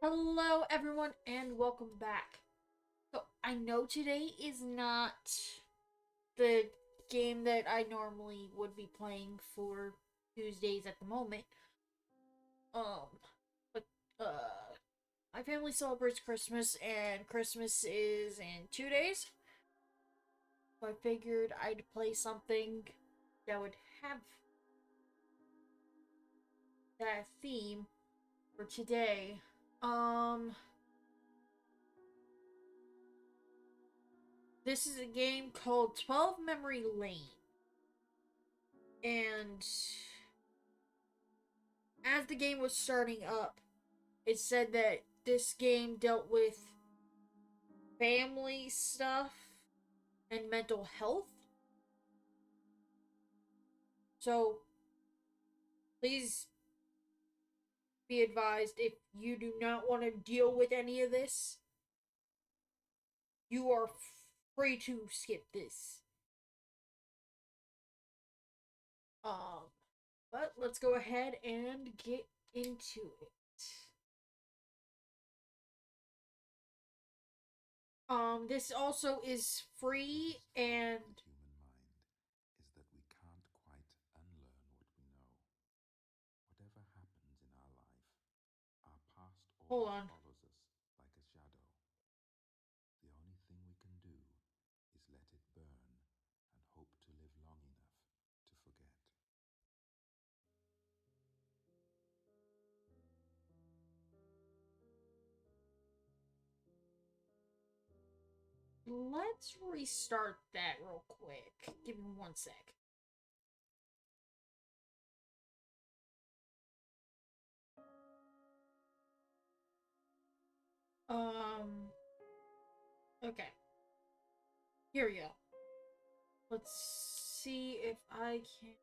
Hello, everyone, and welcome back. So, I know today is not the game that I normally would be playing for Tuesdays at the moment. Um, but, my family celebrates Christmas, and Christmas is in 2 days. So, I figured I'd play something that would have that theme for today. Um, this is a game called 12 Memory Lane. And as the game was starting up, it said that this game dealt with family stuff and mental health. So please be advised, if you do not want to deal with any of this, you are free to skip this. Um, but let's go ahead and get into it. This also is free and Human mind is that we can't quite unlearn what we know. Whatever happens in our life, our past hold always on. follows us like a shadow. The only thing we can do is let it burn and hope to live long enough to forget. Let's restart that real quick. Give me one sec. Okay. Here we go. Let's see if I can.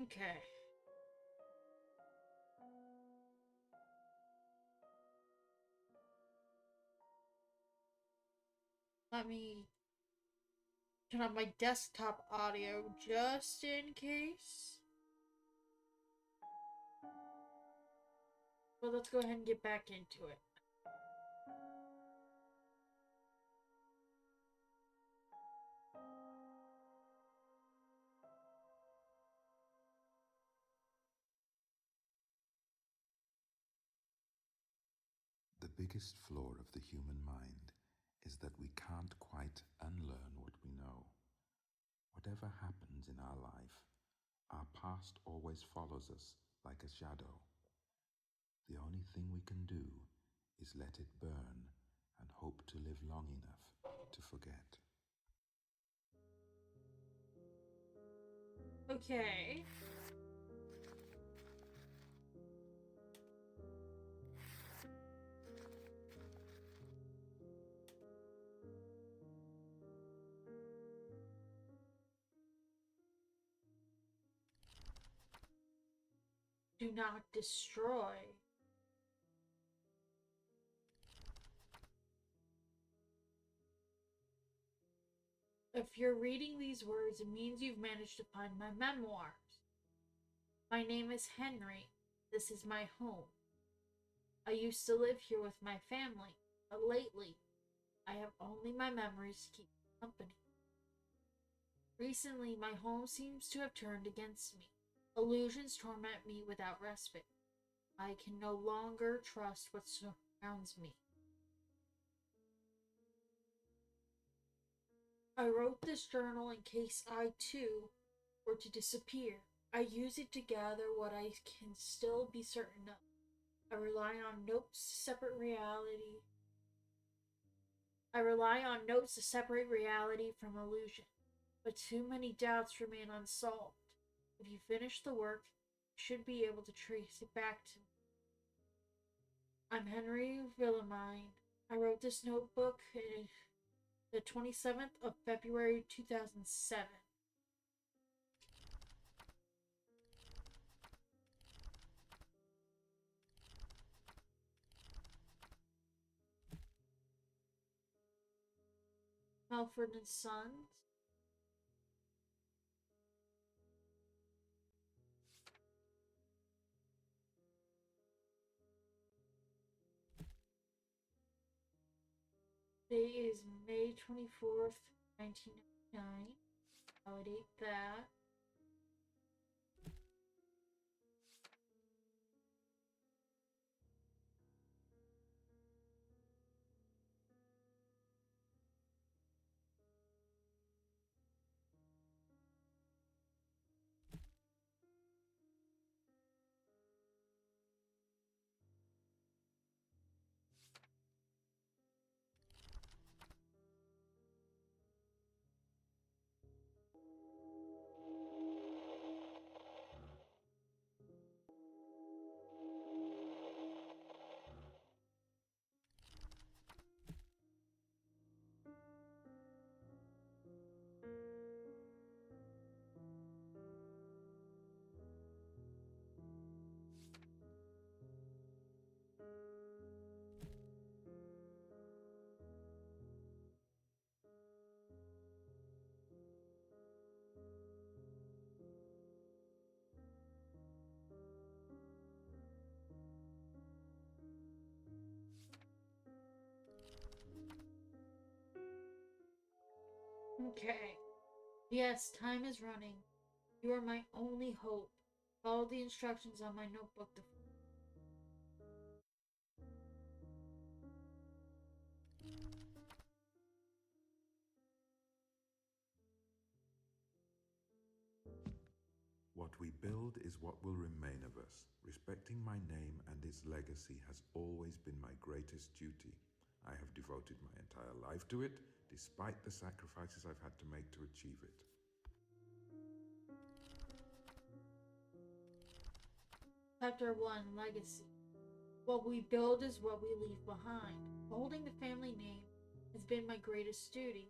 Okay. Let me turn on my desktop audio just in case. But let's go ahead and get back into it. The biggest flaw of the human mind is that we can't quite unlearn what we know. Whatever happens in our life, our past always follows us like a shadow. The only thing we can do is let it burn and hope to live long enough to forget. Okay. Do not destroy. If you're reading these words, it means you've managed to find my memoirs. My name is Henry. This is my home. I used to live here with my family, but lately, I have only my memories to keep me company. Recently, my home seems to have turned against me. Illusions torment me without respite. I can no longer trust what surrounds me. I wrote this journal in case I, too, were to disappear. I use it to gather what I can still be certain of. I rely on notes to separate reality. I rely on notes to separate reality from illusion, but too many doubts remain unsolved. If you finish the work, you should be able to trace it back to me. I'm Henry Villamine. I wrote this notebook in the 27th of February 2007. Alfred and Sons. Today is May 24th, 1999. Validate that. Okay. Yes, time is running. You are my only hope. Follow the instructions on my notebook. What we build is what will remain of us. Respecting my name and its legacy has always been my greatest duty. I have devoted my entire life to it, despite the sacrifices I've had to make to achieve it. Chapter 1, Legacy. What we build is what we leave behind. Holding the family name has been my greatest duty,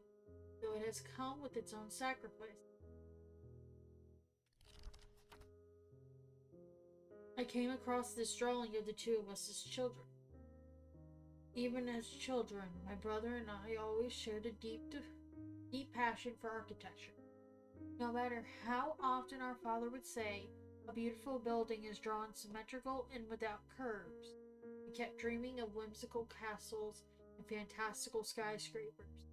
though it has come with its own sacrifice. I came across this drawing of the two of us as children. Even as children, my brother and I always shared a deep passion for architecture. No matter how often our father would say, a beautiful building is drawn symmetrical and without curves, we kept dreaming of whimsical castles and fantastical skyscrapers.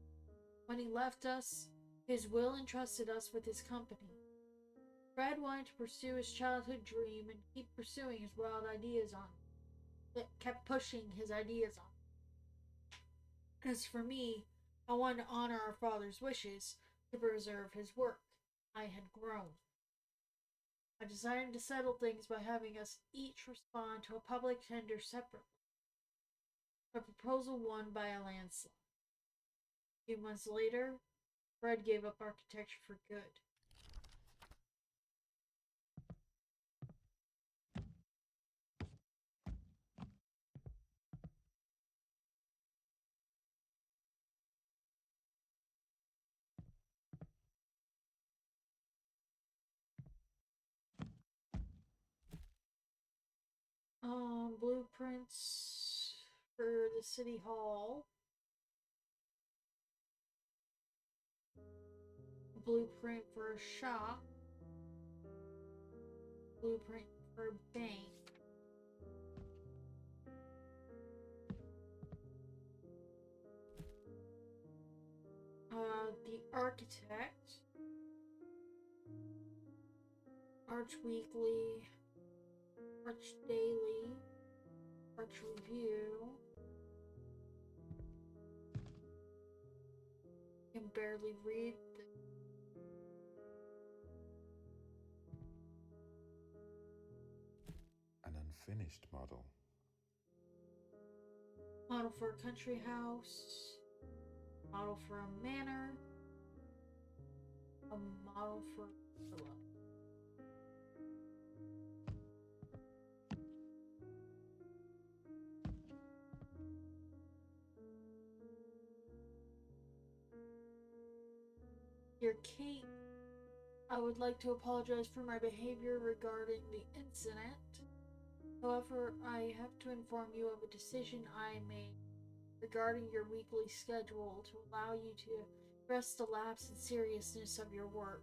When he left us, his will entrusted us with his company. Fred wanted to pursue his childhood dream and keep pursuing his wild ideas on it. Kept pushing his ideas on. As for me, I wanted to honor our father's wishes to preserve his work. I had grown. I decided to settle things by having us each respond to a public tender separately. The proposal won by a landslide. A few months later, Fred gave up architecture for good. Blueprints for the city hall. A blueprint for a shop. Blueprint for a bank. The architect. Arch Weekly. Arch Daily. Arch Review. Can barely read the An unfinished model. model for a country house, model for a manor, a model for a villa. Dear Kate, I would like to apologize for my behavior regarding the incident. However, I have to inform you of a decision I made regarding your weekly schedule to allow you to express the lapse in seriousness of your work.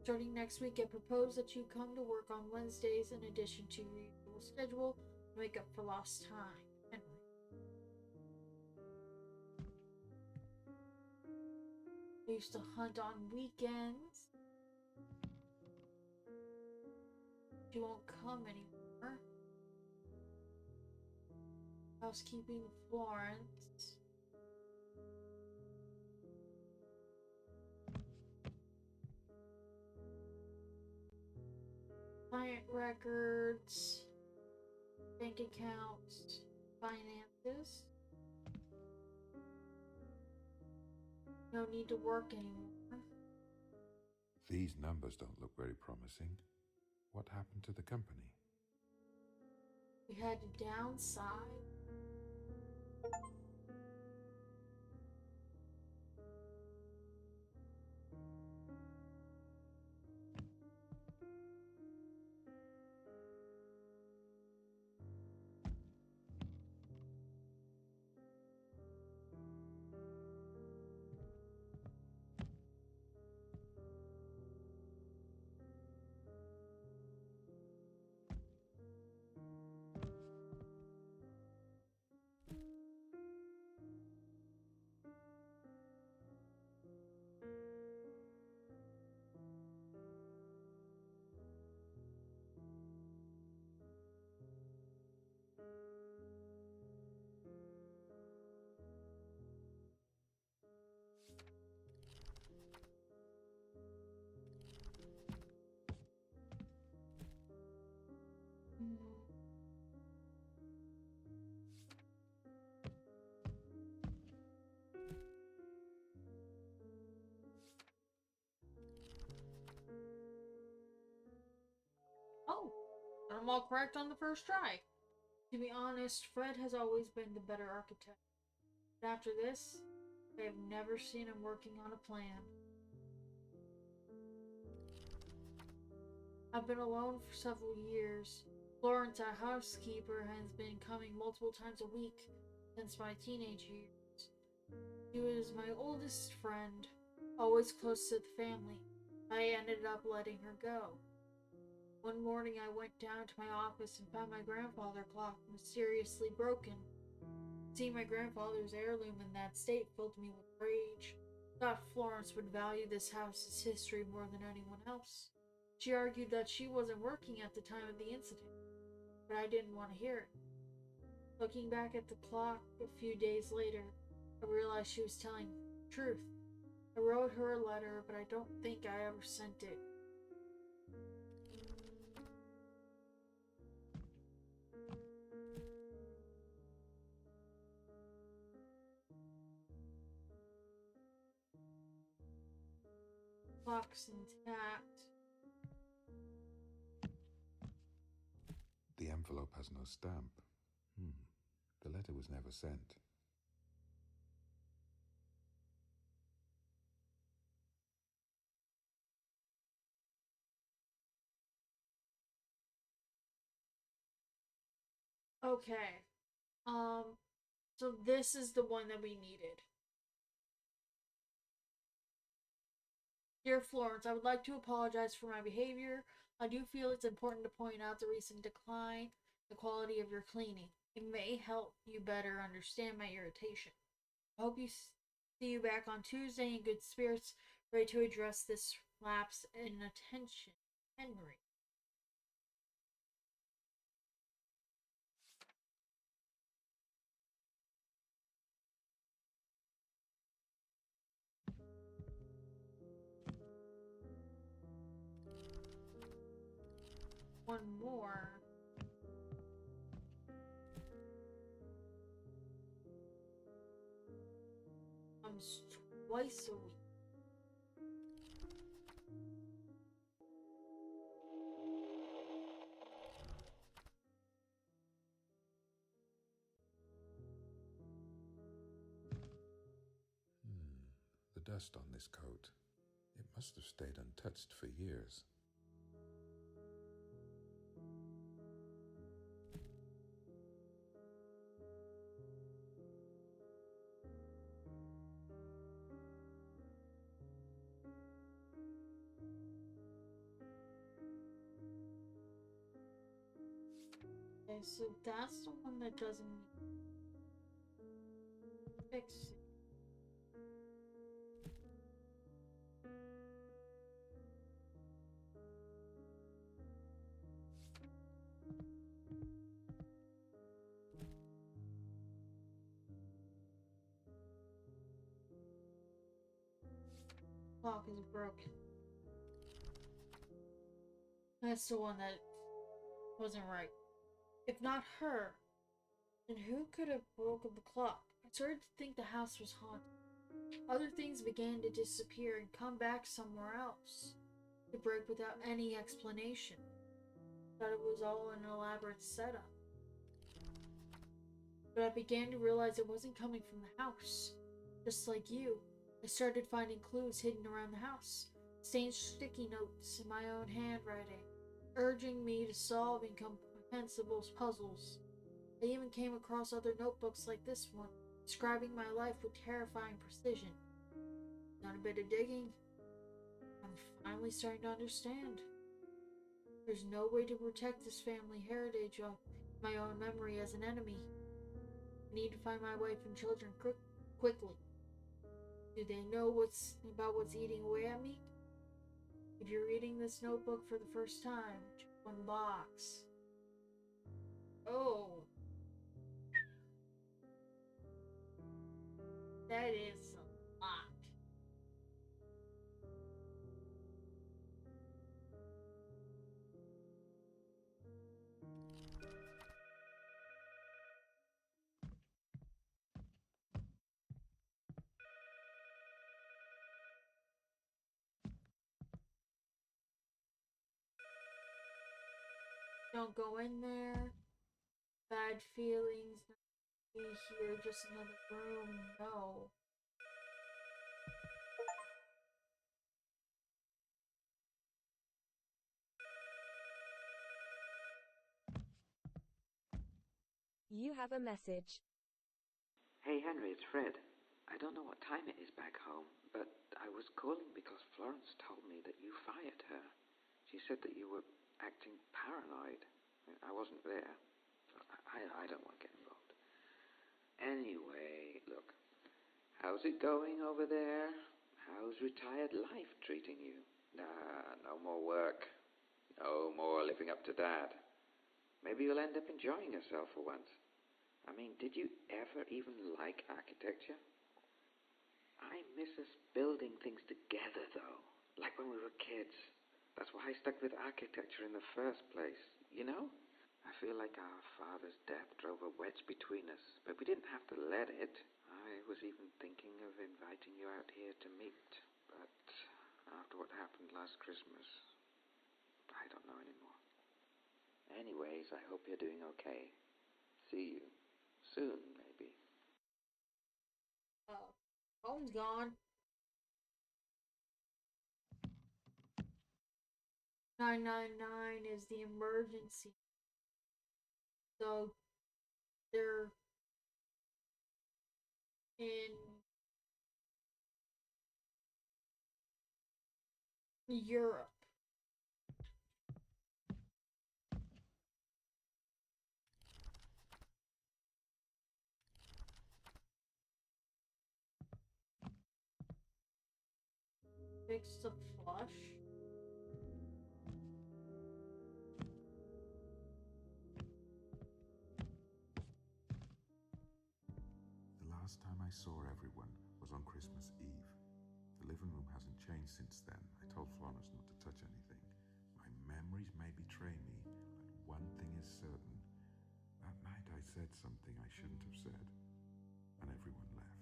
Starting next week, I propose that you come to work on Wednesdays in addition to your usual schedule to make up for lost time. Henry. I used to hunt on weekends. You won't come anymore. Housekeeping Florence. Client records, bank accounts, finances. No need to work anymore. These numbers don't look very promising. What happened to the company? We had to downsize. Oh, I'm all correct on the first try. To be honest, Fred has always been the better architect. But after this, I have never seen him working on a plan. I've been alone for several years. Florence, our housekeeper, has been coming multiple times a week since my teenage years. She was my oldest friend, always close to the family. I ended up letting her go. One morning I went down to my office and found my grandfather clock mysteriously broken. Seeing my grandfather's heirloom in that state filled me with rage. Thought Florence would value this house's history more than anyone else. She argued that she wasn't working at the time of the incident, but I didn't want to hear it. Looking back at the clock a few days later, I realized she was telling the truth. I wrote her a letter, but I don't think I ever sent it. Clock's intact. The envelope has no stamp. The letter was never sent. Okay. So this is the one that we needed. Dear Florence, I would like to apologize for my behavior. I do feel it's important to point out the recent decline, the quality of your cleaning. It may help you better understand my irritation. I hope you see you back on Tuesday in good spirits, ready to address this lapse in attention. Henry. One more. Comes twice a week. The dust on this coat. It must have stayed untouched for years. Okay, so that's the one that doesn't need fixing. Clock is broken. That's the one that wasn't right. If not her, then who could have broken the clock? I started to think the house was haunted. Other things began to disappear and come back somewhere else. To break without any explanation. Thought it was all an elaborate setup. But I began to realize it wasn't coming from the house. Just like you, I started finding clues hidden around the house. Stained sticky notes in my own handwriting, urging me to solve incomprehensible puzzles. I even came across other notebooks like this one, describing my life with terrifying precision. Done a bit of digging. I'm finally starting to understand. There's no way to protect this family heritage of my own memory as an enemy. I need to find my wife and children quickly. Do they know what's eating away at me? If you're reading this notebook for the first time, check one box. Oh, that is a lot. Don't go in there. Bad feelings. Not be here. Just another room. No. You have a message. Hey Henry, it's Fred. I don't know what time it is back home, but I was calling because Florence told me that you fired her. She said that you were acting paranoid. I wasn't there, so I don't want to get involved. Anyway, look, how's it going over there? How's retired life treating you? Nah, no more work. No more living up to Dad. Maybe you'll end up enjoying yourself for once. I mean, did you ever even like architecture? I miss us building things together, though, like when we were kids. That's why I stuck with architecture in the first place, you know? I feel like our father's death drove a wedge between us, but we didn't have to let it. I was even thinking of inviting you out here to meet, but after what happened last Christmas, I don't know anymore. Anyways, I hope you're doing okay. See you. Soon, maybe. Phone's gone. 999 is the emergency. So they're in Europe. Fix the flush. The last time I saw everyone was on Christmas Eve. The living room hasn't changed since then. I told Florence not to touch anything. My memories may betray me, but one thing is certain. That night I said something I shouldn't have said, and everyone left.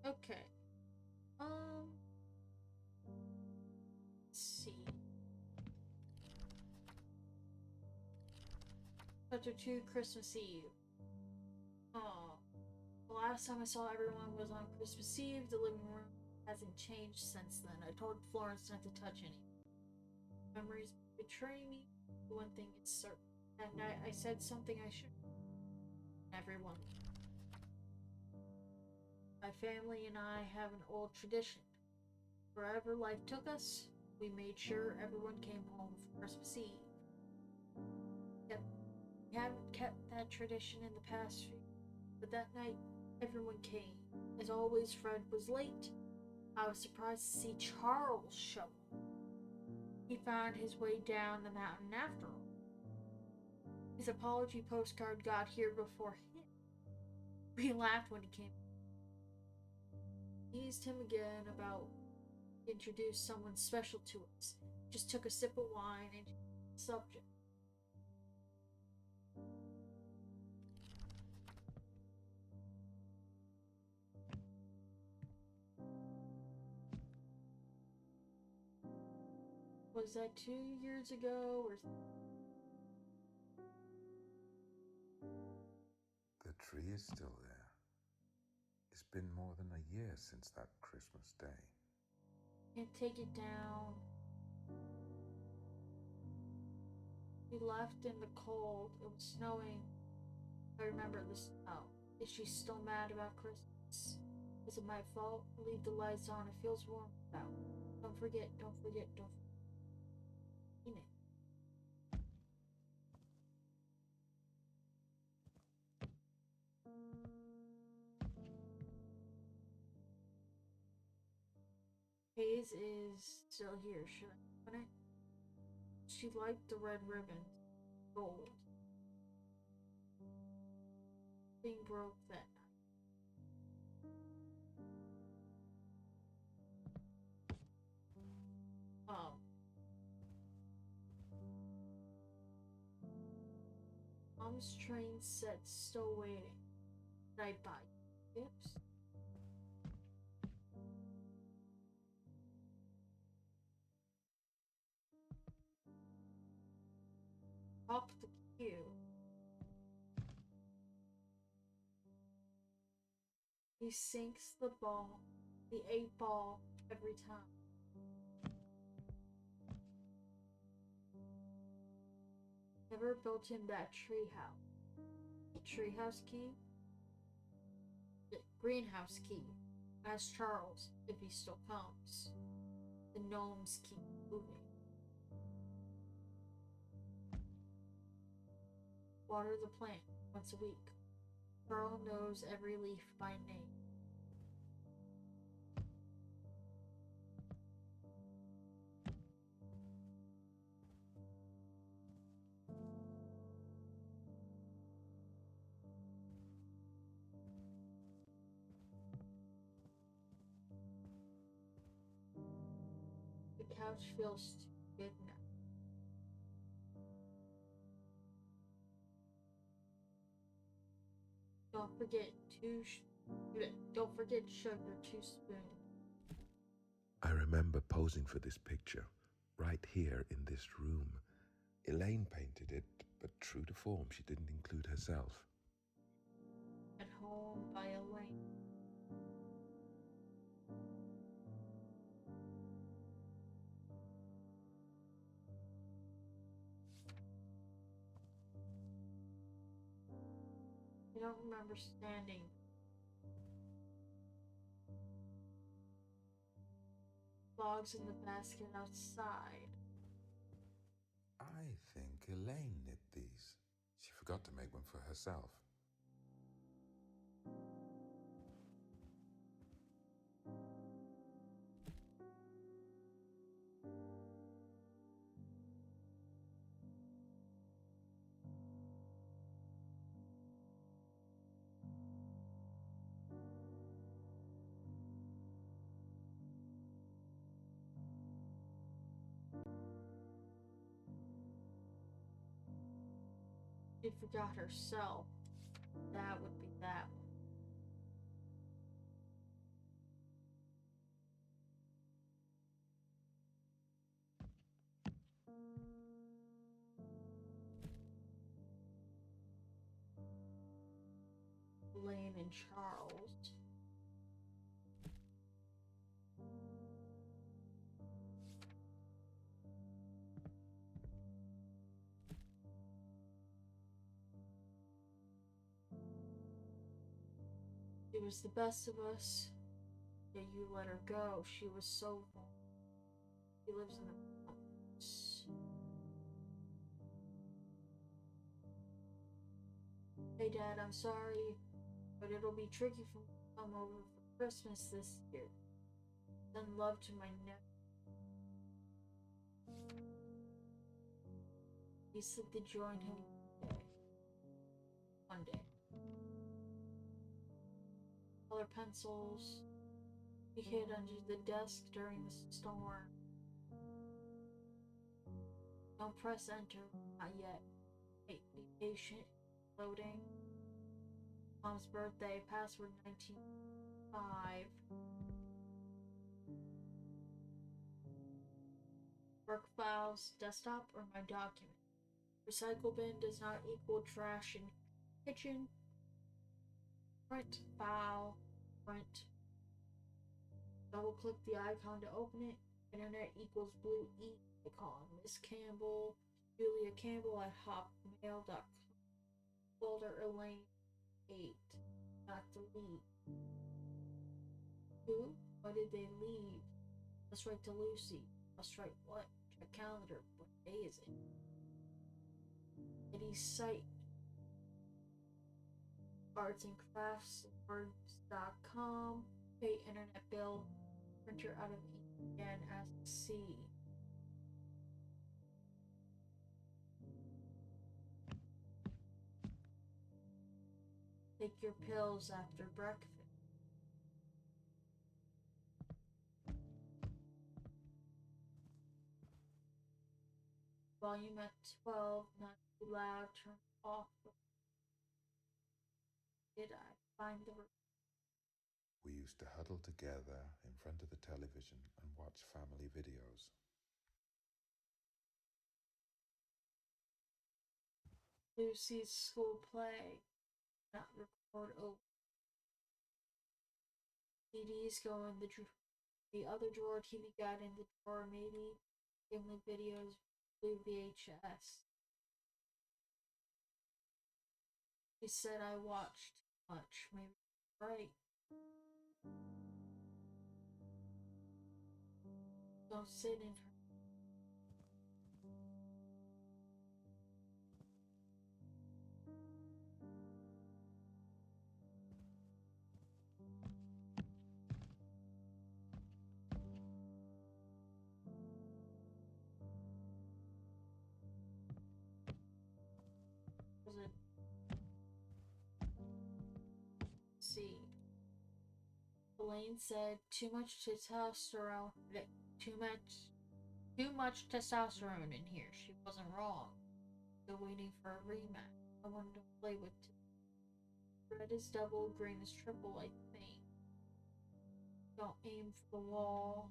Okay. Let's see. Chapter 2, Christmas Eve. Oh. The last time I saw everyone was on Christmas Eve. The living room hasn't changed since then. I told Florence not to touch any. Memories betray me. The one thing is certain. And I said something I shouldn't. Everyone. My family and I have an old tradition. Wherever life took us, we made sure everyone came home for Christmas Eve. Yep, we haven't kept that tradition in the past few, but that night everyone came. As always, Fred was late. I was surprised to see Charles show up. He found his way down the mountain after all. His apology postcard got here before him. We laughed when he came. Teased him again about introduce someone special to us. Just took a sip of wine and the subject. Was that 2 years ago or? The tree is still there. It's been more than a year since that Christmas day. Can't take it down. We left in the cold. It was snowing. I remember the snow. Is she still mad about Christmas? Is it my fault? Leave the lights on. It feels warm out. Don't forget, don't forget, don't forget. Mean it. Hayes is still here. Should I open it? She liked the red ribbon. Gold. Thing broke that night. Mom's train set still waiting. Did I buy gifts? Top the queue. He sinks the ball, the 8 ball, every time. Never built him that treehouse. Treehouse key? The greenhouse key. Ask Charles if he still comes. The gnomes keep moving. Water the plant once a week. Carl knows every leaf by name. The couch feels too good now. Don't forget sugar 2 spoons. I remember posing for this picture, right here in this room. Elaine painted it, but true to form, she didn't include herself. At home by Elaine. I don't remember standing. Logs in the basket outside. I think Elaine knit these. She forgot to make one for herself. She forgot herself. That would be that one. Elaine and Charles. It was the best of us. Yeah, you let her go. She was so vulnerable. She lives in the mountains. Hey, Dad, I'm sorry, but it'll be tricky for me to come over for Christmas this year. Send love to my nephew. He said to join him one day. Color pencils. He hid under the desk during the storm. Don't press enter. Not yet. Wait, be patient. Loading. Mom's birthday. Password 1905. Work files. Desktop or my document. Recycle bin does not equal trash in kitchen. Print file. Print. Double click the icon to open it. Internet equals blue E icon. Miss Campbell, Julia Campbell at hotmail.com. Folder Elaine 8. Not delete. Who? Why did they leave? Let's write to Lucy. Let's write what? Check calendar. What day is it? Eddie's site. artsandcrafts.com. Pay internet bill. Printer out of ink again as C. Take your pills after breakfast. Volume at 12, not too loud, turn off. Did I find the We used to huddle together in front of the television and watch family videos. Lucy's school play? Not record over. CDs go in the other drawer, TV guide in the drawer, maybe. Family videos, blue VHS. He said I watched too much. Maybe right. Don't sit in her. Was it? See. Elaine said too much testosterone. Too much testosterone in here. She wasn't wrong. Still waiting for a rematch. I wanted to play with. Red is double, green is triple, I think. Don't aim for the wall.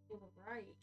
You were right.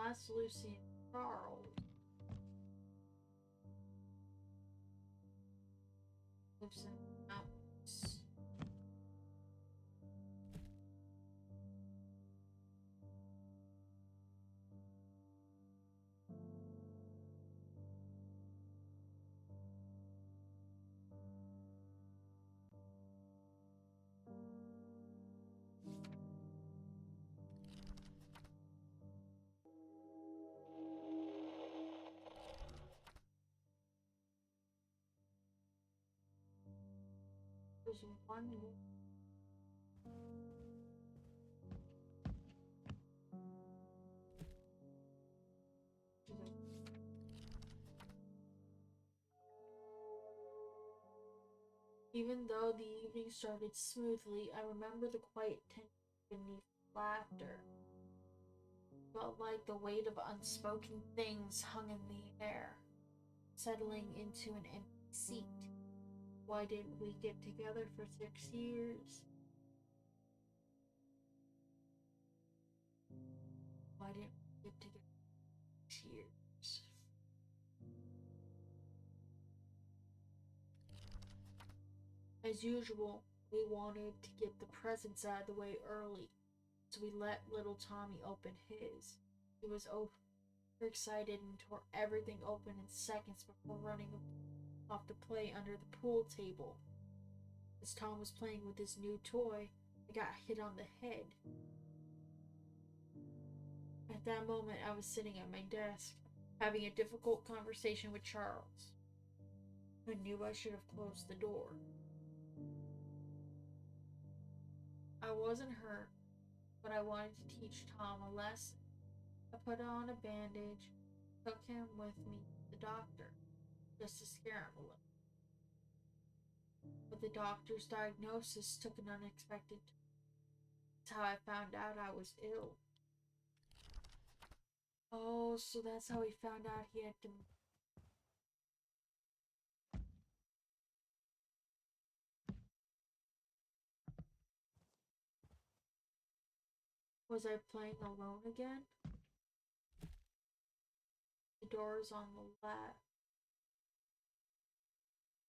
that's Lucy and Charles. Lives in the mountains. There's one more. Even though the evening started smoothly, I remember the quiet tension beneath laughter. It felt like the weight of unspoken things hung in the air, settling into an empty seat. Why didn't we get together for 6 years? Why didn't we get together for 6 years? As usual, we wanted to get the presents out of the way early, so we let little Tommy open his. He was overexcited and tore everything open in seconds before running off to play under the pool table. As Tom was playing with his new toy, I got hit on the head. At that moment, I was sitting at my desk, having a difficult conversation with Charles. I knew I should have closed the door. I wasn't hurt, but I wanted to teach Tom a lesson. I put on a bandage, took him with me to the doctor, just to scare him a little. But the doctor's diagnosis took an unexpected turn. That's how I found out I was ill. Oh, so that's how he found out he had to. Was I playing alone again? The door's on the left.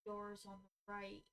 Door's on the right.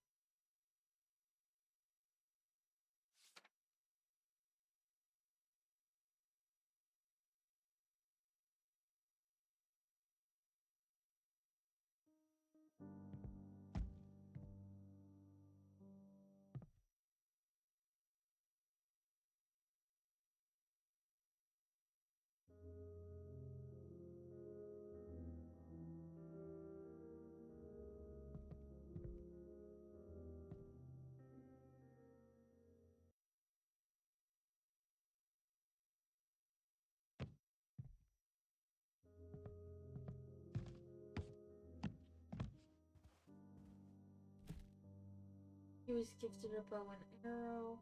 He was gifted a bow and arrow.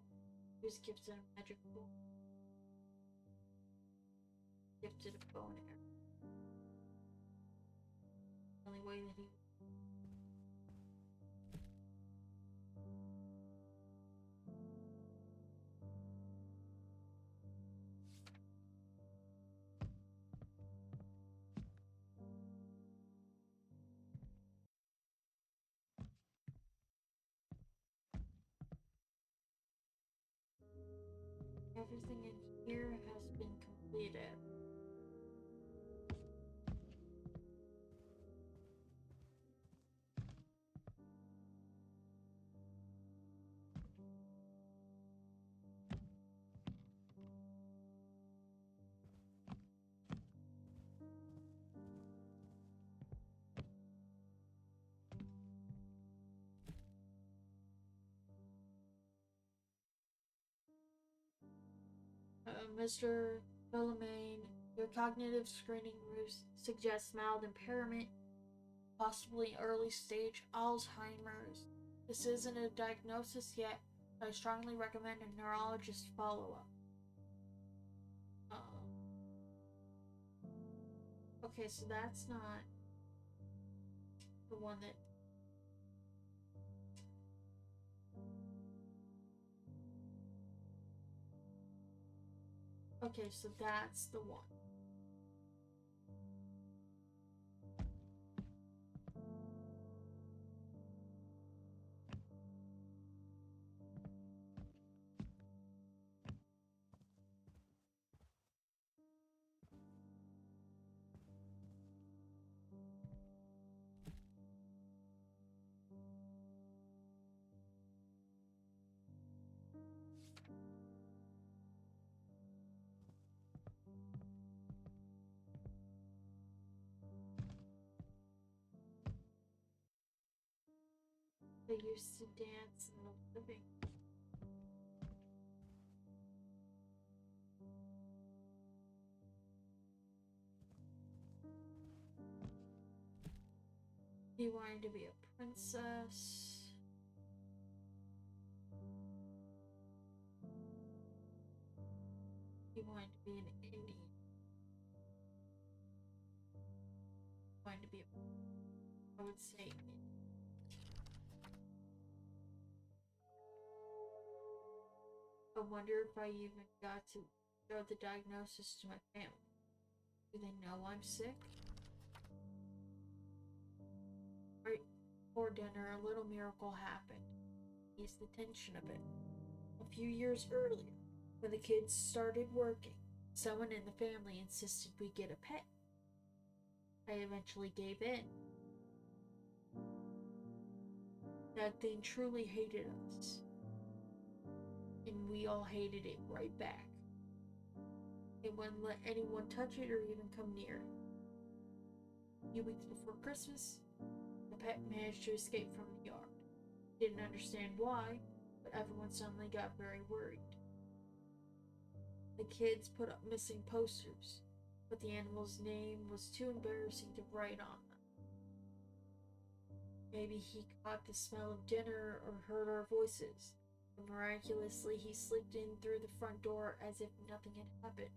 He was gifted a magic book. Gifted a bow and arrow. The only way that he. Everything in here has been completed. Mr. Bellarmine, your cognitive screening suggests mild impairment, possibly early stage Alzheimer's. This isn't a diagnosis yet, but I strongly recommend a neurologist follow up. Okay, so that's not the one that. Okay, so that's the one. They used to dance in the living. He wanted to be a princess. He wanted to be an Indian. He wanted to be I would say I wonder if I even got to show the diagnosis to my family. Do they know I'm sick? Right before dinner, a little miracle happened. Eased the tension a bit. A few years earlier, when the kids started working, someone in the family insisted we get a pet. I eventually gave in. That thing truly hated us, and we all hated it right back. It wouldn't let anyone touch it or even come near it. A few weeks before Christmas, the pet managed to escape from the yard. Didn't understand why, but everyone suddenly got very worried. The kids put up missing posters, but the animal's name was too embarrassing to write on them. Maybe he caught the smell of dinner or heard our voices, and miraculously he slipped in through the front door as if nothing had happened.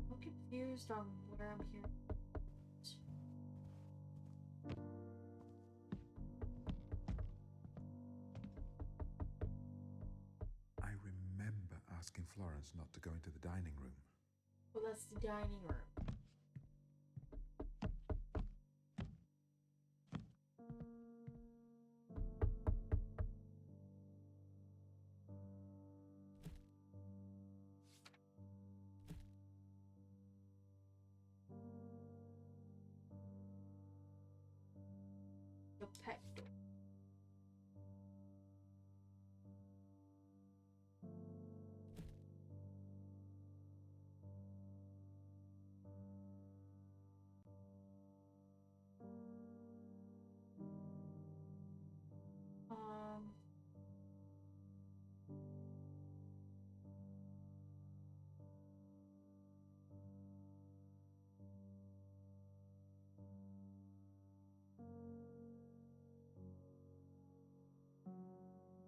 I'm confused on where I'm here. I remember asking Florence not to go into the dining room. Well, that's the dining room. The pet door. Um,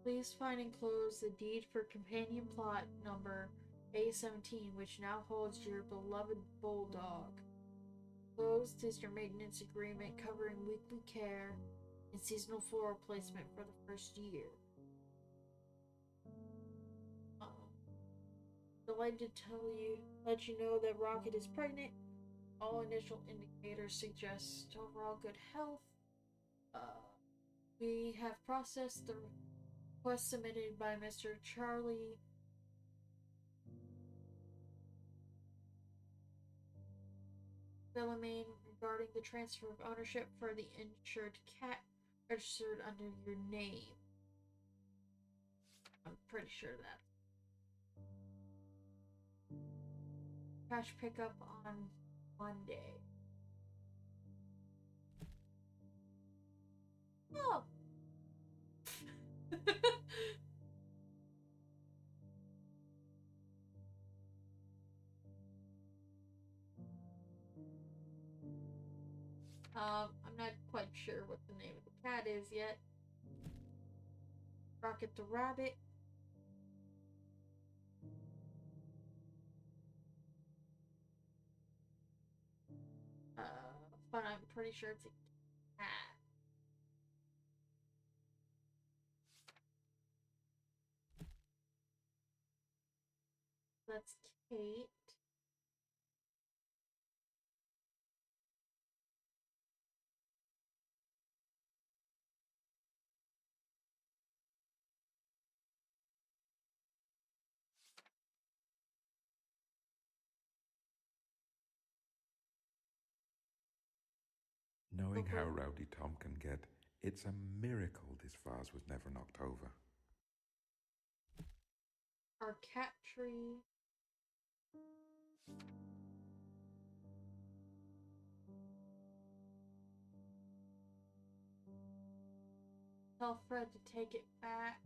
Please find enclosed the deed for companion plot number A17, which now holds your beloved bulldog. Enclosed is your maintenance agreement covering weekly care and seasonal floral placement for the first year. Delighted to let you know that Rocket is pregnant. All initial indicators suggest overall good health. We have processed the request submitted by Mr. Charlie Delamain regarding the transfer of ownership for the insured cat registered under your name. I'm pretty sure that. Cash pickup on Monday. Oh! I'm not quite sure what the name of the cat is yet. Rocket the rabbit. But I'm pretty sure it's a cat. That's Kate. Knowing how Okay. rowdy Tom can get, it's a miracle this vase was never knocked over. Our cat tree. Tell Fred to take it back.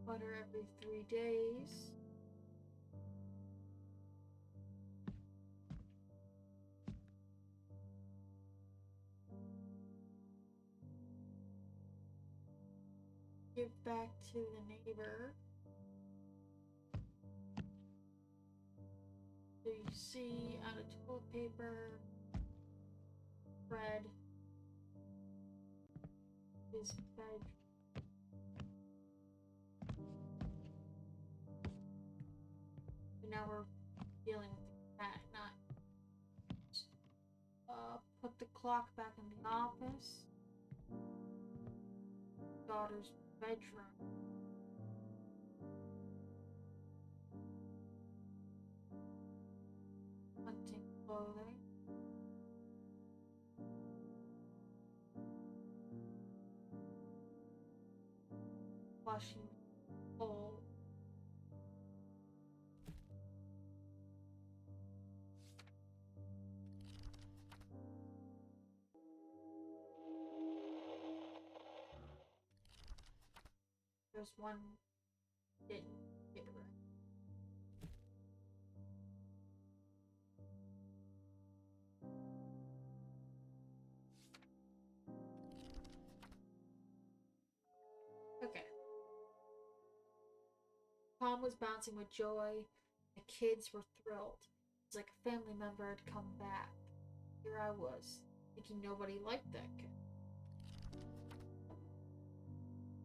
Butter every 3 days. Give back to the neighbor. So you see, out of toilet paper, Fred is bed. And now we're dealing with the cat, not put the clock back in the office. Daughter's bedroom. Hunting clothing. Washing bowl. There's one didn't get it right. Okay. Tom was bouncing with joy. The kids were thrilled. It's like a family member had come back. Here I was, thinking nobody liked that kid.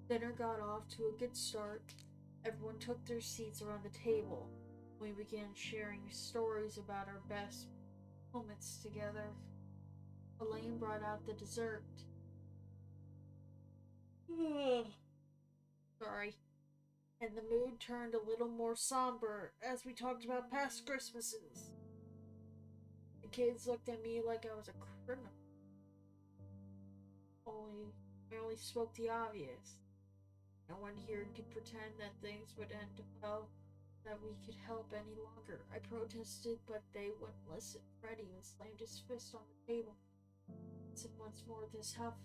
Dinner got off to a good start. Everyone took their seats around the table. We began sharing stories about our best moments together. Elaine brought out the dessert. Sorry. And the mood turned a little more somber as we talked about past Christmases. The kids looked at me like I was a criminal. I only spoke the obvious. No one here could pretend that things would end well, that we could help any longer. I protested, but they wouldn't listen. Freddie slammed his fist on the table. I said once more, this house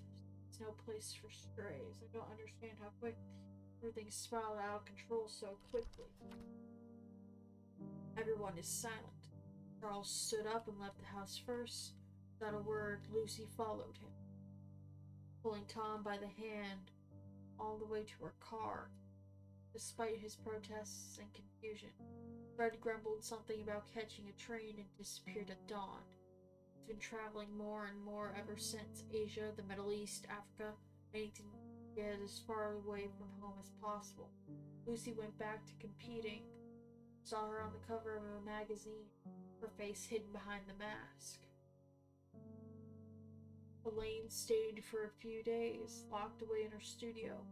is no place for strays. I don't understand how quick everything spiraled out of control so quickly. Everyone is silent. Charles stood up and left the house first. Without a word, Lucy followed him, pulling Tom by the hand all the way to her car. Despite his protests and confusion, Fred grumbled something about catching a train and disappeared at dawn. He's been traveling more and more ever since. Asia, the Middle East, Africa, anything to get as far away from home as possible. Lucy went back to competing. Saw her on the cover of a magazine, her face hidden behind the mask. Elaine stayed for a few days, locked away in her studio,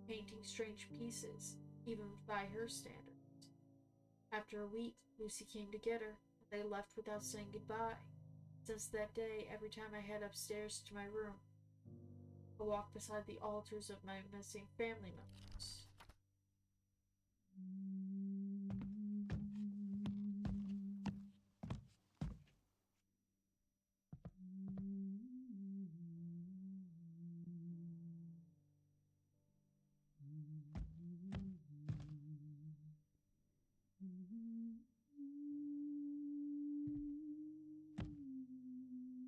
painting strange pieces, even by her standards. After a week, Lucy came to get her, and they left without saying goodbye. Since that day, every time I head upstairs to my room, I walk beside the altars of my missing family members.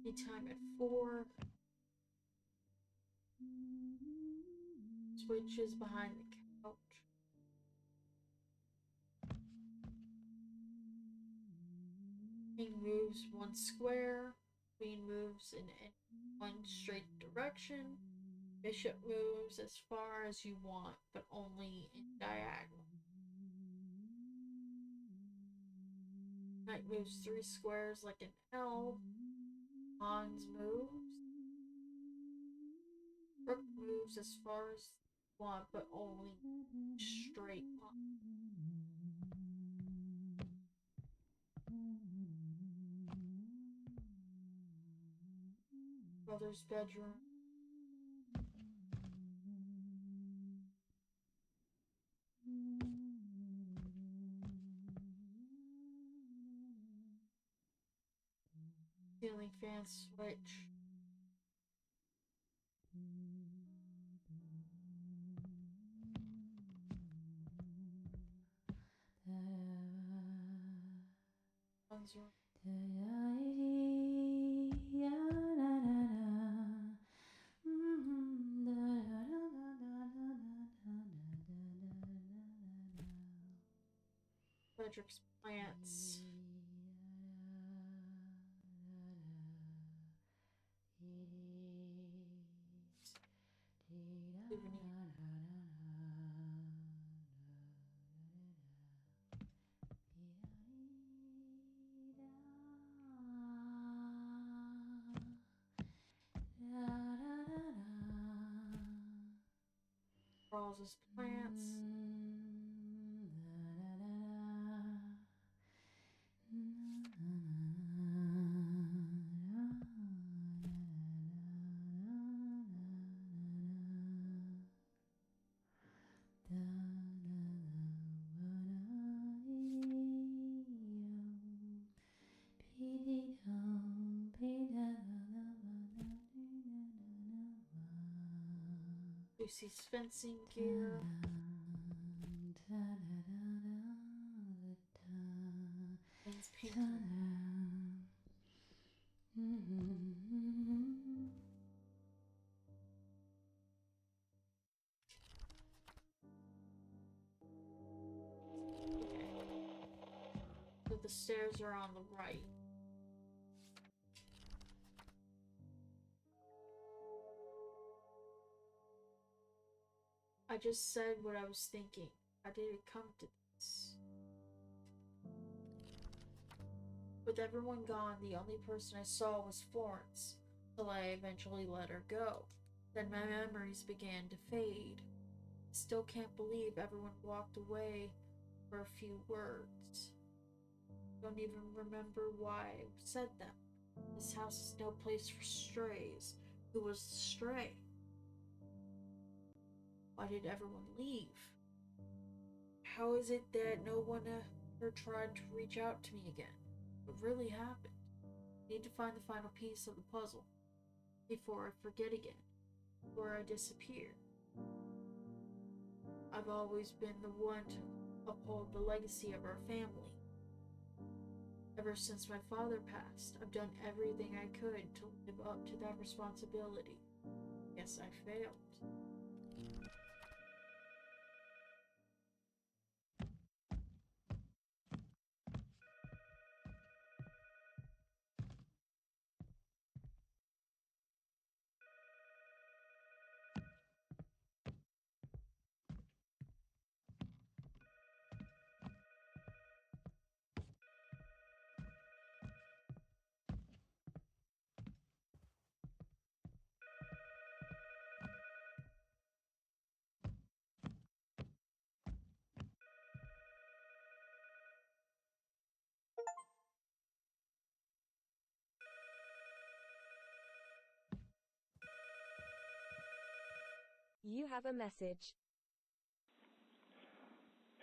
Anytime at 4, switches behind the couch. King moves one square, queen moves in one straight direction, bishop moves as far as you want, but only in diagonal. Knight moves 3 squares like an L. Pawns moves. Rook moves as far as you want, but only straight pawn. father's bedroom. Ceiling fan switch. Son's room. Frederick's plants. Souvenir. Charles's plants. Lucy's fencing gear. Jane's painting. So the stairs are on the right. I just said what I was thinking. How did it come to this? With everyone gone, the only person I saw was Florence, till I eventually let her go. Then my memories began to fade. I still can't believe everyone walked away for a few words. Don't even remember why I said them. This house is no place for strays. Who was the stray? Why did everyone leave? How is it that no one ever tried to reach out to me again? What really happened? I need to find the final piece of the puzzle before I forget again, before I disappear. I've always been the one to uphold the legacy of our family. Ever since my father passed, I've done everything I could to live up to that responsibility. Yes, I failed. You have a message.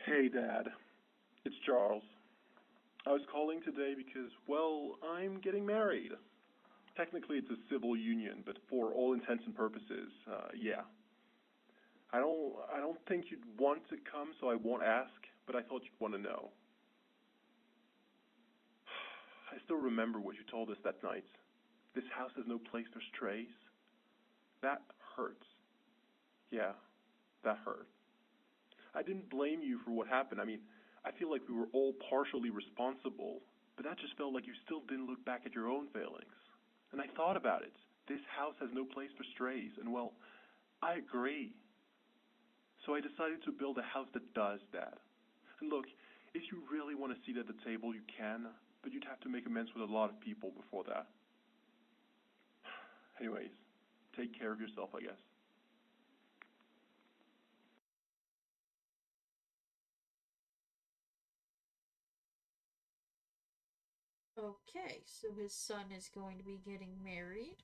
Hey, Dad. It's Charles. I was calling today because, well, I'm getting married. Technically, it's a civil union, but for all intents and purposes, yeah. I don't think you'd want to come, so I won't ask, but I thought you'd want to know. I still remember what you told us that night. This house has no place for strays. That hurts. Yeah, that hurt. I didn't blame you for what happened. I mean, I feel like we were all partially responsible, but that just felt like you still didn't look back at your own failings. And I thought about it. This house has no place for strays, and well, I agree. So I decided to build a house that does that. And look, if you really want a seat at the table, you can, but you'd have to make amends with a lot of people before that. Anyways, take care of yourself, I guess. Okay, so his son is going to be getting married.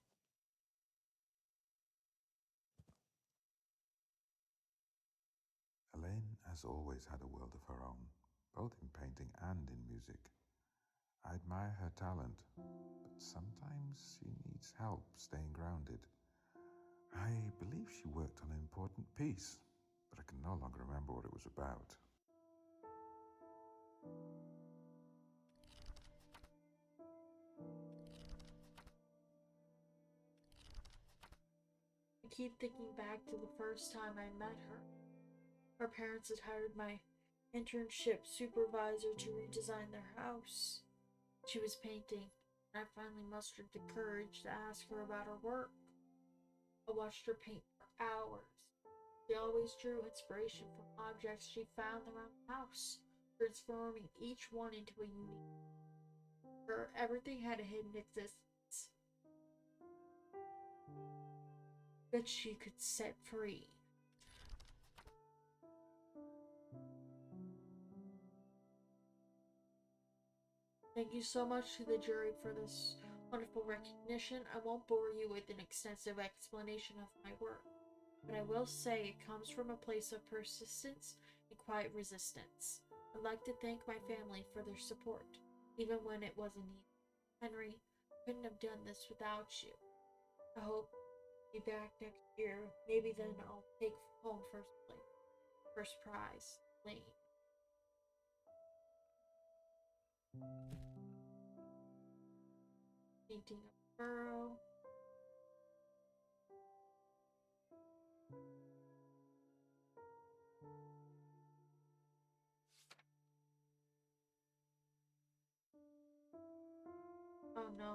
has always had a world of her own, both in painting and in music. I admire her talent, but sometimes she needs help staying grounded. I believe she worked on an important piece, but I can no longer remember what it was about. I keep thinking back to the first time I met her. Her parents had hired my internship supervisor to redesign their house. She was painting, and I finally mustered the courage to ask her about her work. I watched her paint for hours. She always drew inspiration from objects she found around the house, transforming each one into a unique. For her, everything had a hidden existence that she could set free. Thank you so much to the jury for this wonderful recognition. I won't bore you with an extensive explanation of my work, but I will say it comes from a place of persistence and quiet resistance. I'd like to thank my family for their support, even when it wasn't easy. Henry, I couldn't have done this without you. I hope to be back next year. Maybe then I'll take home first prize. Lane. Painting a burrow. Oh no.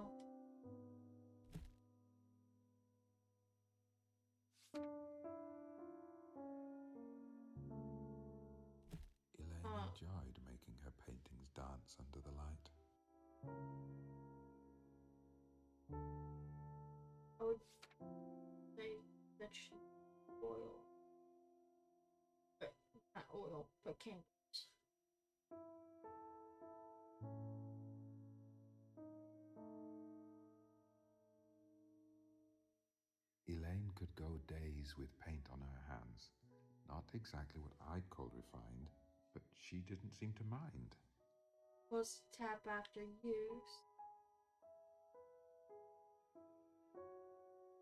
Elaine enjoyed making her paintings dance under the light. I would say that she oil. But not oil, but candles. Elaine could go days with paint on her hands. Not exactly what I'd call refined, but she didn't seem to mind. Was tap after use.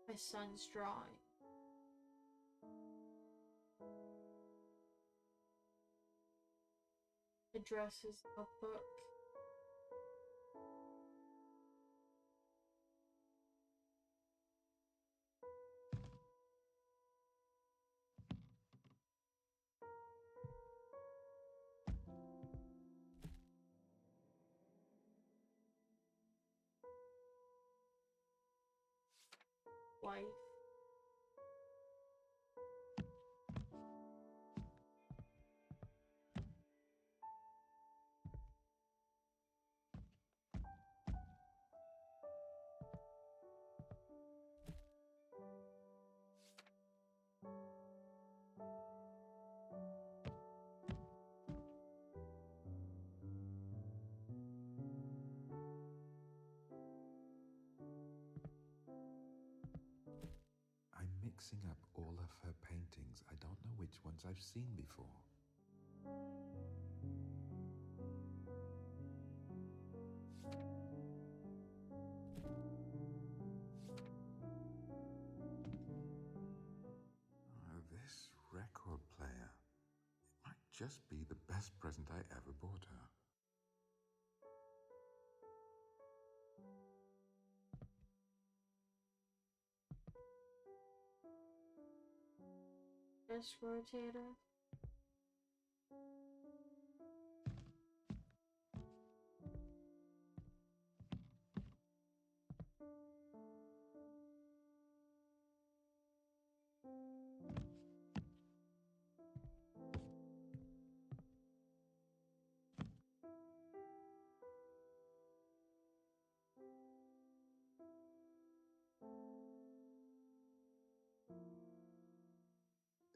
My son's drawing. Addresses notebook. Wife. I'm mixing up all of her paintings. I don't know which ones I've seen before. This record player. It might just be the best present I ever bought her. Desk rotator.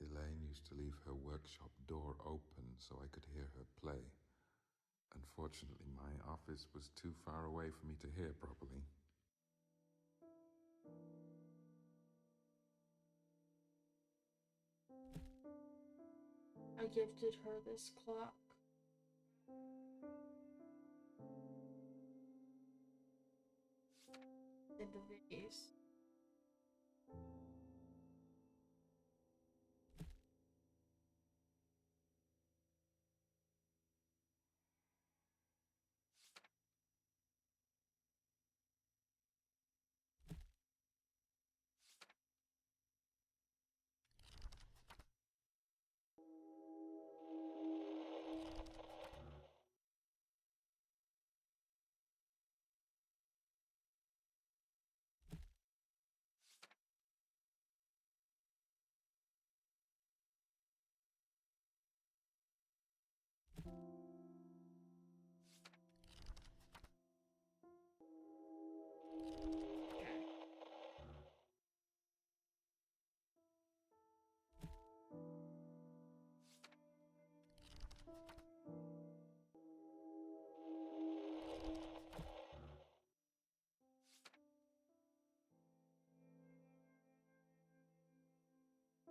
Elaine used to leave her workshop door open so I could hear her play. Unfortunately, my office was too far away for me to hear properly. I gifted her this clock. In the vase.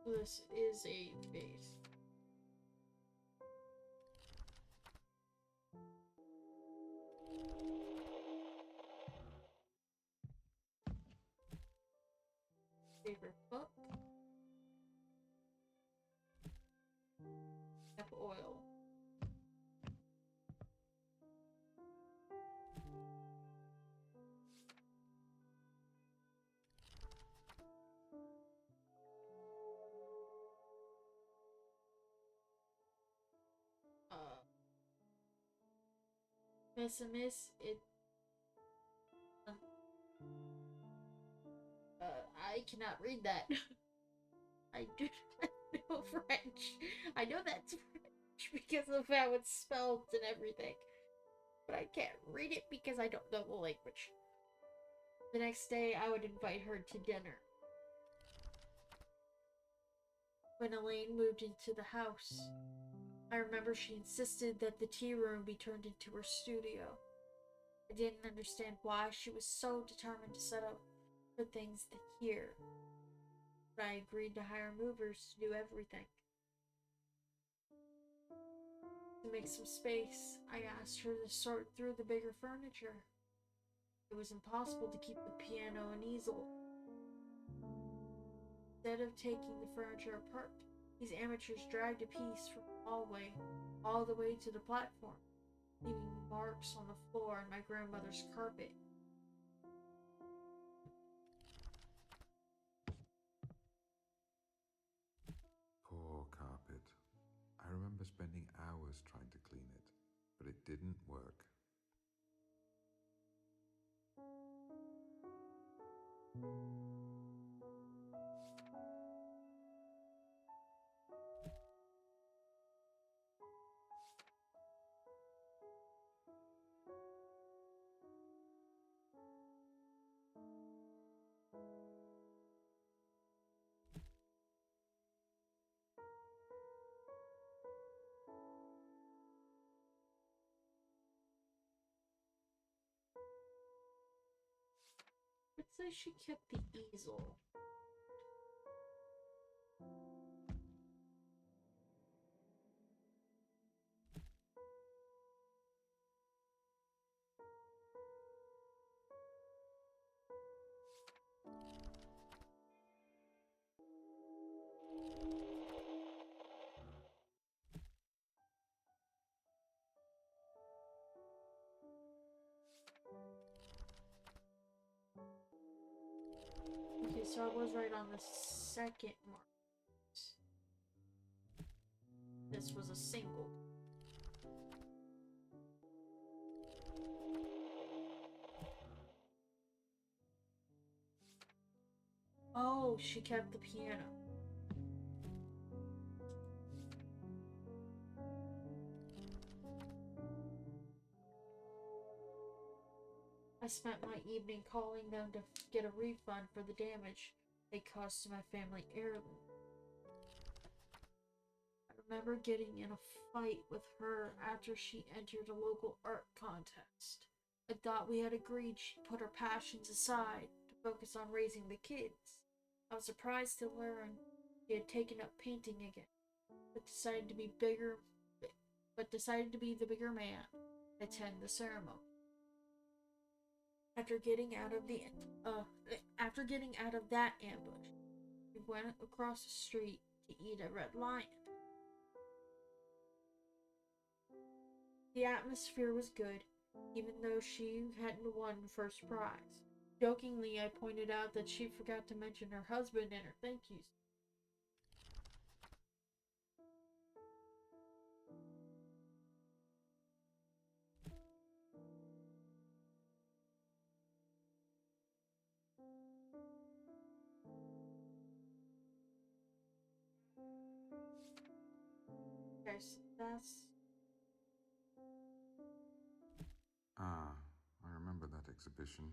This is a vase. Favorite book? Oil. Pessimist, I cannot read that. I do not know French. I know that's French because of how it's spelled and everything. But I can't read it because I don't know the language. The next day, I would invite her to dinner. When Elaine moved into the house, I remember she insisted that the tea room be turned into her studio. I didn't understand why she was so determined to set up for things here, but I agreed to hire movers to do everything. To make some space, I asked her to sort through the bigger furniture. It was impossible to keep the piano and easel. Instead of taking the furniture apart, these amateurs dragged a piece from the hallway all the way to the platform, leaving marks on the floor and my grandmother's carpet. Poor carpet. I remember spending hours trying to clean it, but it didn't work. It says she kept the easel. Okay, so I was right on the second mark. This was a single. Oh, she kept the piano. I spent my evening calling them to get a refund for the damage they caused to my family heirloom. I remember getting in a fight with her after she entered a local art contest. I thought we had agreed she'd put her passions aside to focus on raising the kids. I was surprised to learn she had taken up painting again. but decided to be bigger, but decided to be the bigger man and attend the ceremony. After getting out of that ambush, we went across the street to eat at Red Lion. The atmosphere was good, even though she hadn't won first prize. Jokingly, I pointed out that she forgot to mention her husband in her thank yous. Okay, so that's Ah, I remember that exhibition.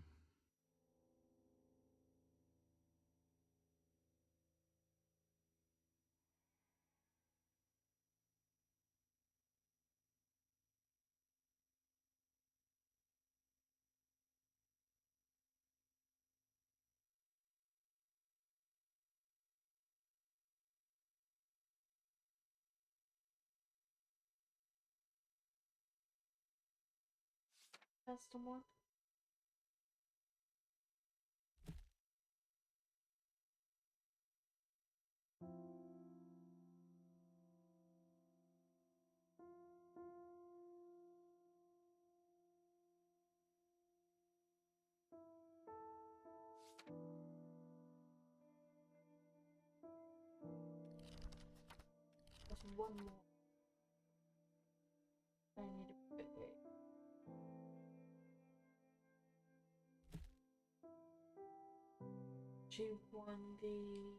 the one. There's one more. I need to wait. She won the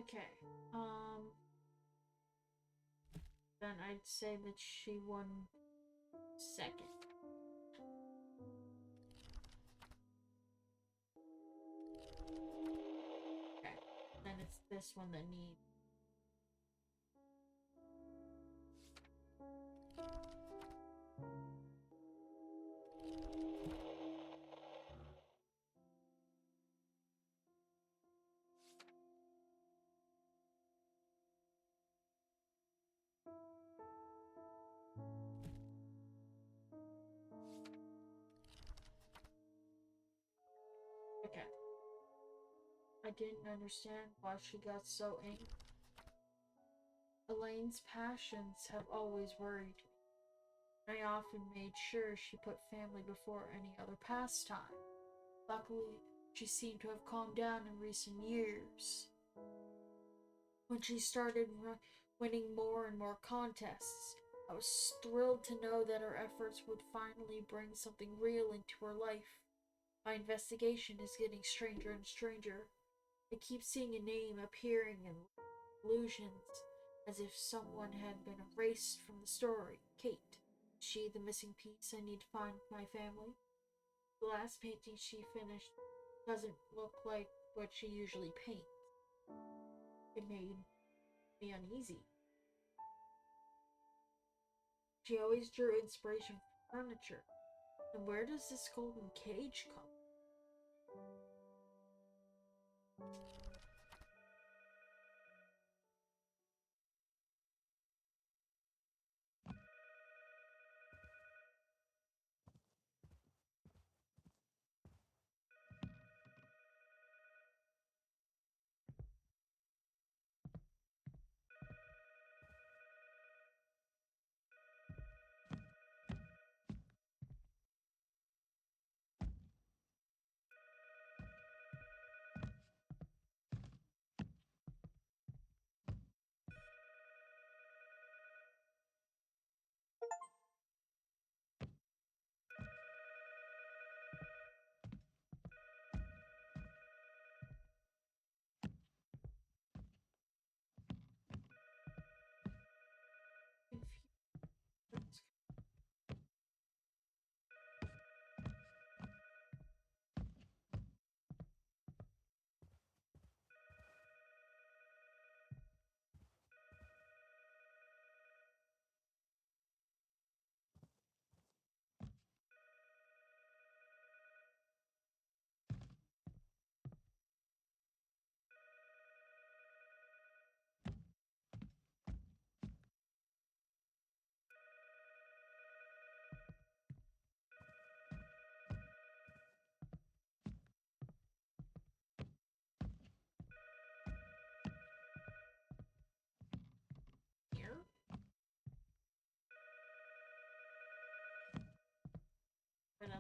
okay. Then I'd say that she won second. Okay. Then it's this one that needs. Okay. I didn't understand why she got so angry. Elaine's passions have always worried me. I often made sure she put family before any other pastime. Luckily, she seemed to have calmed down in recent years. When she started winning more and more contests, I was thrilled to know that her efforts would finally bring something real into her life. My investigation is getting stranger and stranger. I keep seeing a name appearing in illusions, as if someone had been erased from the story. Kate. Is she the missing piece I need to find my family? The last painting she finished doesn't look like what she usually paints. It made me uneasy. She always drew inspiration from furniture. And where does this golden cage come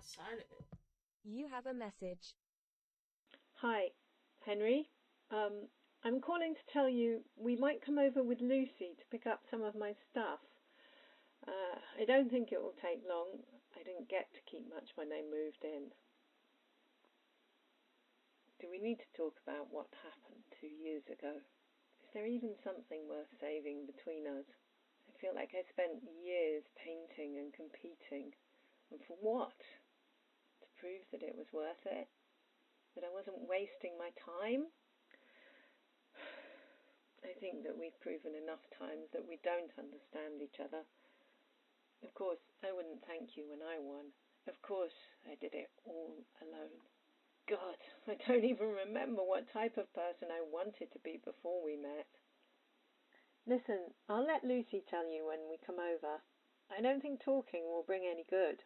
outside of it. You have a message. Hi, Henry. I'm calling to tell you we might come over with Lucy to pick up some of my stuff. I don't think it will take long. I didn't get to keep much when they moved in. Do we need to talk about what happened 2 years ago? Is there even something worth saving between us? I feel like I spent years painting and competing. And for what? To prove that it was worth it? That I wasn't wasting my time? I think that we've proven enough times that we don't understand each other. Of course, I wouldn't thank you when I won. Of course, I did it all alone. God, I don't even remember what type of person I wanted to be before we met. Listen, I'll let Lucy tell you when we come over. I don't think talking will bring any good.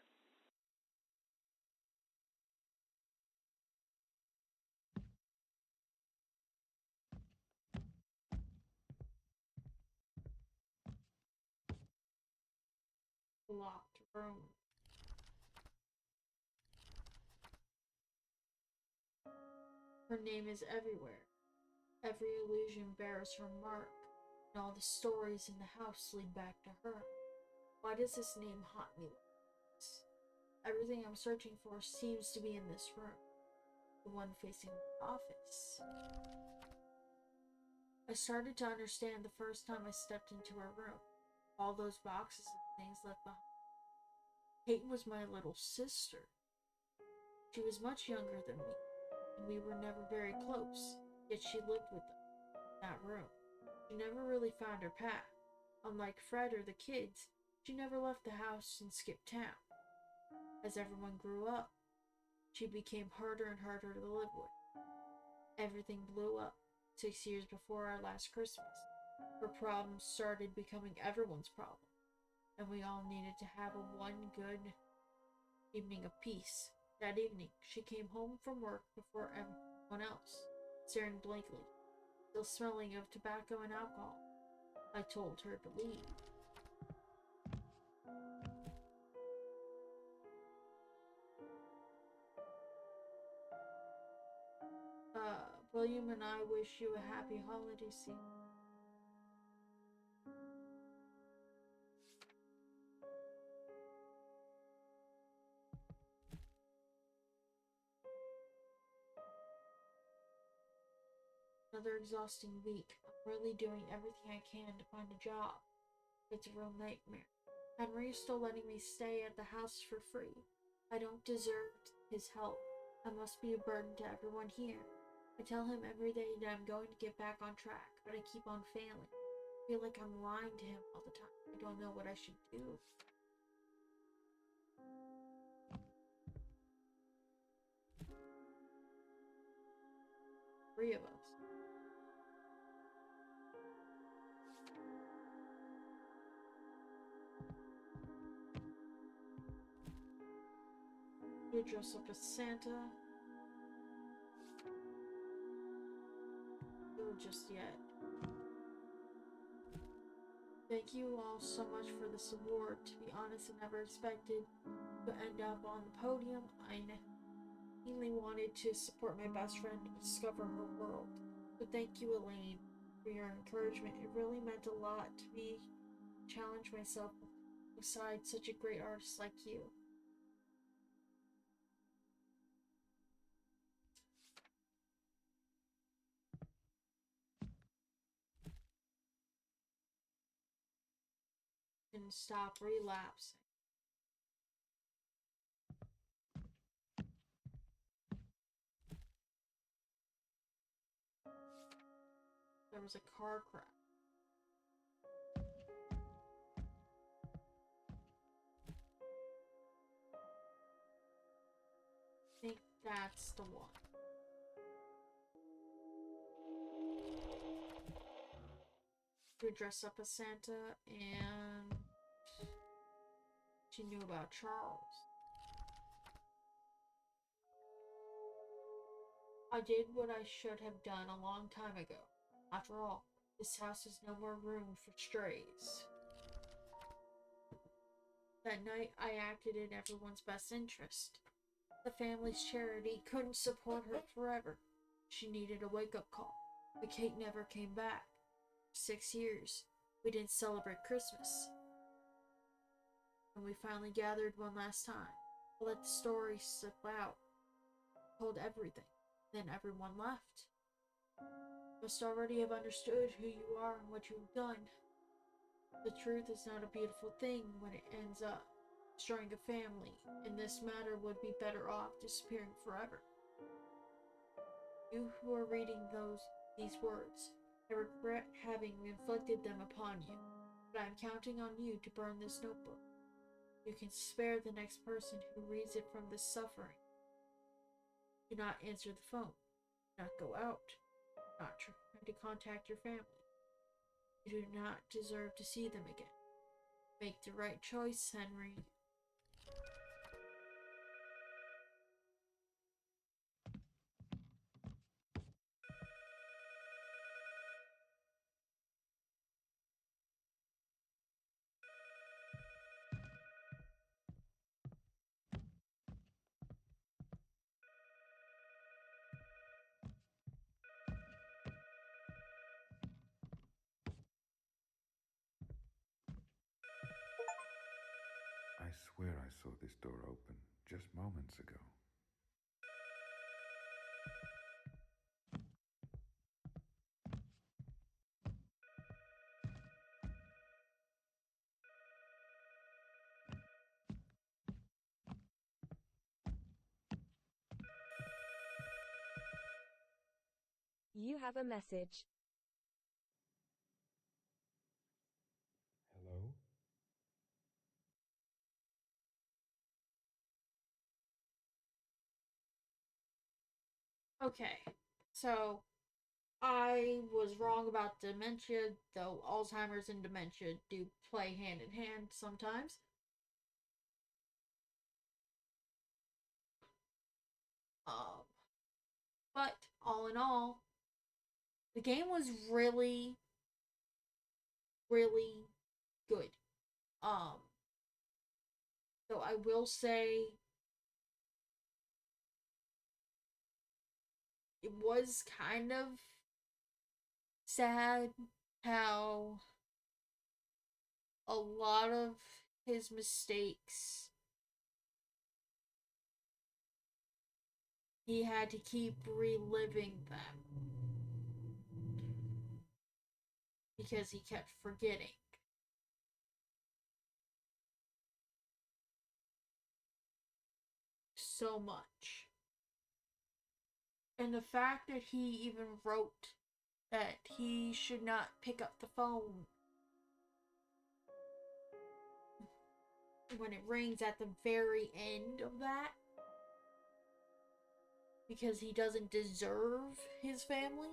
Locked room. Her name is everywhere. Every illusion bears her mark, and all the stories in the house lead back to her. Why does this name haunt me like this? Everything I'm searching for seems to be in this room, the one facing the office. I started to understand the first time I stepped into her room. All those boxes and things left behind. Peyton was my little sister. She was much younger than me, and we were never very close, yet she lived with them in that room. She never really found her path. Unlike Fred or the kids, she never left the house and skipped town. As everyone grew up, she became harder and harder to live with. Everything blew up 6 years before our last Christmas. Her problems started becoming everyone's problem, and we all needed to have one good evening of peace. That evening, she came home from work before everyone else, staring blankly, still smelling of tobacco and alcohol. I told her to leave. William and I wish you a happy holiday season. Another exhausting week. I'm really doing everything I can to find a job. It's a real nightmare. Henry is still letting me stay at the house for free. I don't deserve his help. I must be a burden to everyone here. I tell him every day that I'm going to get back on track, but I keep on failing. I feel like I'm lying to him all the time. I don't know what I should do. Three of us. We dress up as Santa. Or just yet. Thank you all so much for this award. To be honest, I never expected to end up on the podium. I mainly wanted to support my best friend and discover her world. So thank you, Elaine, for your encouragement. It really meant a lot to me to challenge myself beside such a great artist like you. And stop relapsing. There was a car crash. I think that's the one. We dress up as Santa, and she knew about Charles. I did what I should have done a long time ago. After all, this house has no more room for strays. That night, I acted in everyone's best interest. The family's charity couldn't support her forever. She needed a wake-up call. But Kate never came back. For 6 years, we didn't celebrate Christmas. When we finally gathered one last time, I let the story slip out. Told everything. Then everyone left. You must already have understood who you are and what you've done. The truth is not a beautiful thing when it ends up destroying a family, and this matter would be better off disappearing forever. You who are reading these words, I regret having inflicted them upon you, but I am counting on you to burn this notebook. You can spare the next person who reads it from this suffering. Do not answer the phone. Do not go out. Do not try to contact your family. You do not deserve to see them again. Make the right choice, Henry. I swear I saw this door open just moments ago. You have a message. Hello? Okay, so I was wrong about dementia, though Alzheimer's and dementia do play hand in hand sometimes. Um, but all in all, the game was really, really good. Um, so I will say it was kind of sad how a lot of his mistakes he had to keep reliving them because he kept forgetting so much. And the fact that he even wrote that he should not pick up the phone when it rings at the very end of that because he doesn't deserve his family.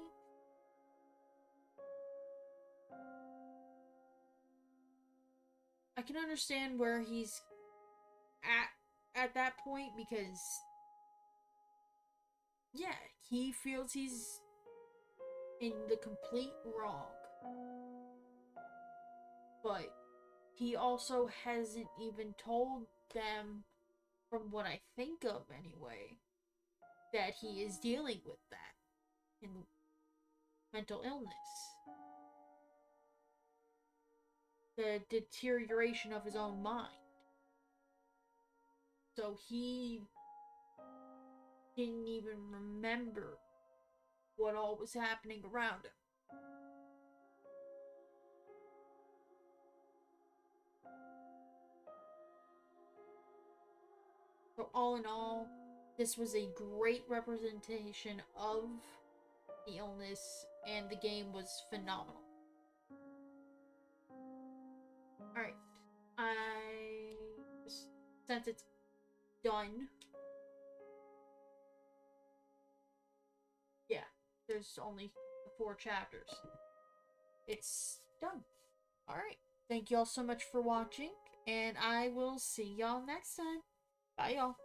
I can understand where he's at that point because yeah, he feels he's in the complete wrong. But he also hasn't even told them, from what I think of anyway, that he is dealing with that in mental illness. The deterioration of his own mind. So he didn't even remember what all was happening around him. So all in all, this was a great representation of the illness, and the game was phenomenal. Alright, since it's done, yeah, there's only 4 chapters. It's done. Alright, thank y'all so much for watching, and I will see y'all next time. Bye, y'all.